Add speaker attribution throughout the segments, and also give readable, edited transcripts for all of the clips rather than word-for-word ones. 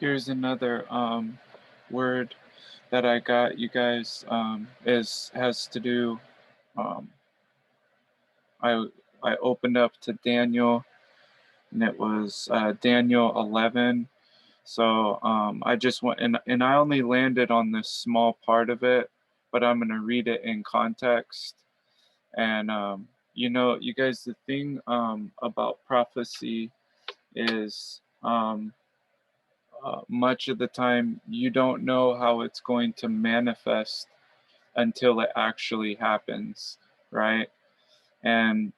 Speaker 1: Here's another word that I got, you guys, is has to do. Um, I I opened up to Daniel, and it was Daniel 11. So I just went and I only landed on this small part of it, but I'm gonna read it in context. And you guys, the thing about prophecy is much of the time you don't know how it's going to manifest until it actually happens, right? And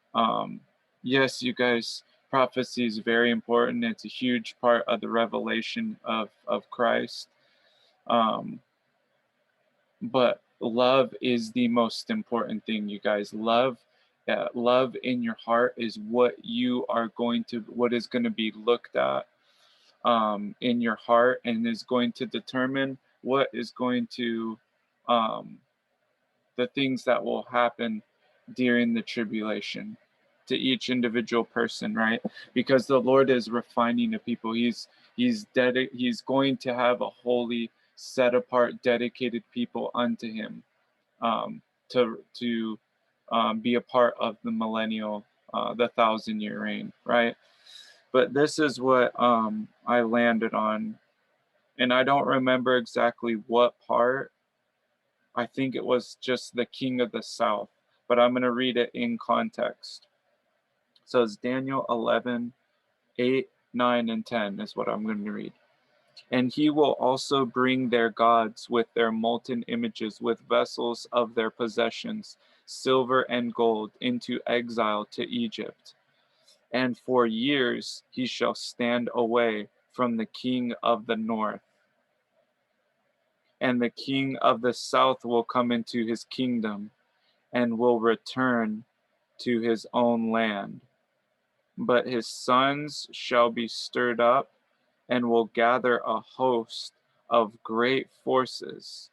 Speaker 1: yes, you guys, prophecy is very important. It's a huge part of the revelation of Christ. Um, but love is the most important thing, you guys. Love in your heart is what is going to be looked at in your heart, and is going to determine what is going to um, the things that will happen during the tribulation to each individual person, right? Because the Lord is refining the people. He's going to have a holy, set apart, dedicated people unto Him, to be a part of the millennial, the 1,000-year reign, right? But this is what I landed on, and I don't remember exactly what part. I think it was just the king of the south, but I'm going to read it in context. So it's Daniel 11, 8, 9, and 10 is what I'm going to read. And he will also bring their gods with their molten images, with vessels of their possessions, silver and gold, into exile to Egypt. And for years he shall stand away from the king of the north. And the king of the south will come into his kingdom and will return to his own land. But his sons shall be stirred up and will gather a host of great forces,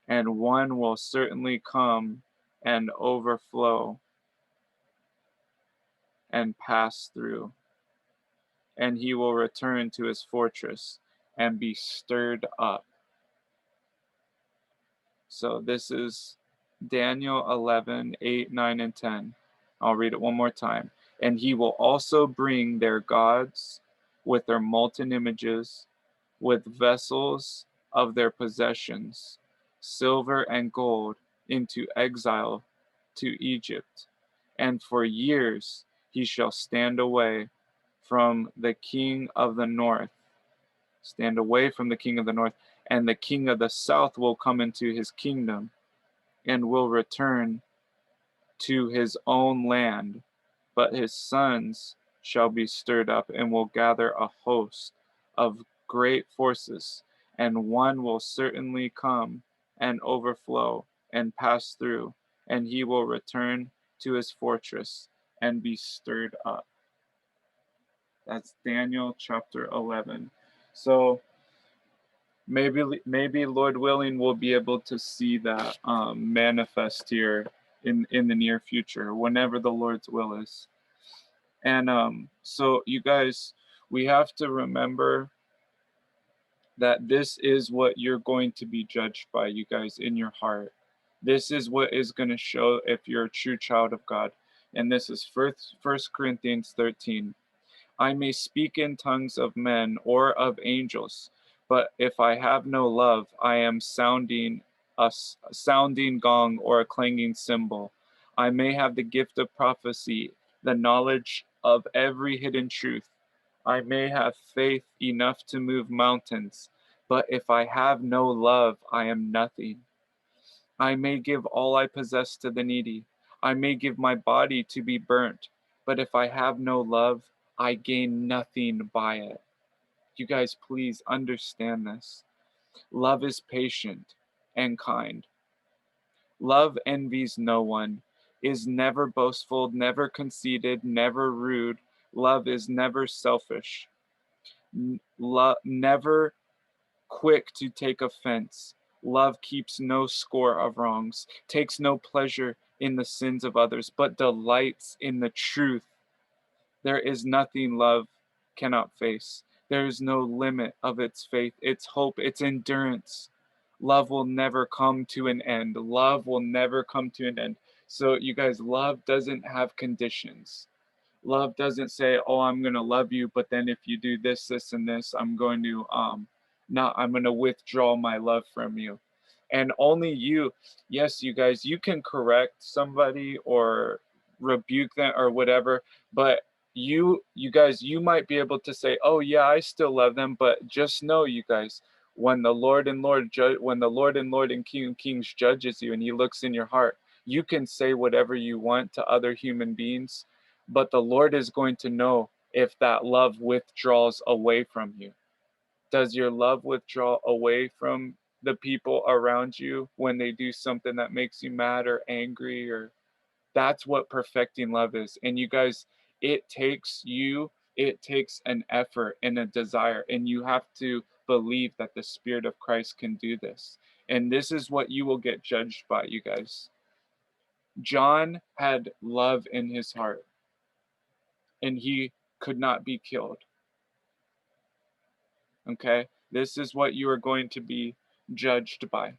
Speaker 1: and one will certainly come and overflow and pass through, and he will return to his fortress and be stirred up. So this is Daniel 11, 8, 9, and 10. I'll read it one more time. And he will also bring their gods with their molten images, with vessels of their possessions, silver and gold, into exile to Egypt. And for years he shall stand away from the king of the north, stand away from the king of the north, and the king of the south will come into his kingdom and will return to his own land, but his sons shall be stirred up and will gather a host of great forces, and one will certainly come and overflow and pass through, and he will return to his fortress and be stirred up. That's Daniel chapter 11. So maybe Lord willing, we'll be able to see that manifest here in the near future, whenever the Lord's will is. And so you guys, we have to remember that this is what you're going to be judged by, you guys, in your heart. This is what is going to show if you're a true child of God. And this is First Corinthians 13. I may speak in tongues of men or of angels, but if I have no love, I am a sounding gong or a clanging cymbal. I may have the gift of prophecy, the knowledge of every hidden truth. I may have faith enough to move mountains, but if I have no love, I am nothing. I may give all I possess to the needy. I may give my body to be burnt, but if I have no love, I gain nothing by it. You guys, please understand this. Love is patient and kind. Love envies no one, is never boastful, never conceited, never rude. Love is never selfish, never quick to take offense. Love keeps no score of wrongs, takes no pleasure in the sins of others, but delights in the truth. There is nothing love cannot face. There is no limit of its faith, its hope, its endurance. Love will never come to an end. Love will never come to an end. So, you guys, love doesn't have conditions. Love doesn't say, "Oh, I'm gonna love you, but then if you do this, this, and this, I'm going to not I'm gonna withdraw my love from you." And only you, yes, you guys, you can correct somebody or rebuke them or whatever, but you guys, you might be able to say, "Oh yeah, I still love them," but just know, you guys, when the Lord and Lord and King of Kings judges you and he looks in your heart, you can say whatever you want to other human beings, but the Lord is going to know if that love withdraws away from you. Does your love withdraw away from the people around you when they do something that makes you mad or angry? Or that's what perfecting love is. And you guys, it takes an effort and a desire, and you have to believe that the Spirit of Christ can do this. And this is what you will get judged by, you guys. John had love in his heart, and he could not be killed. Okay? This is what you are going to be judged by.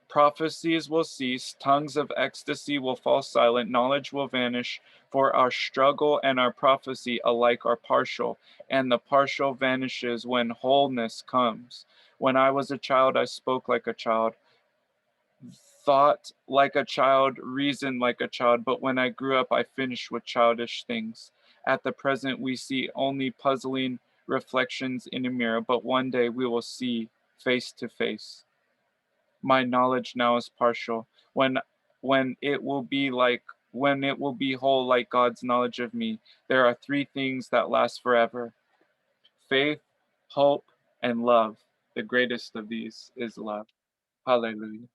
Speaker 1: Prophecies will cease, tongues of ecstasy will fall silent, knowledge will vanish, for our struggle and our prophecy alike are partial, and the partial vanishes when wholeness comes. When I was a child, I spoke like a child, thought like a child, reasoned like a child, but when I grew up, I finished with childish things. At the present, we see only puzzling reflections in a mirror, but one day we will see face to face. My knowledge now is partial. When it will be like when it will be whole like God's knowledge of me, there are three things that last forever: faith, hope, and love. The greatest of these is love. Hallelujah.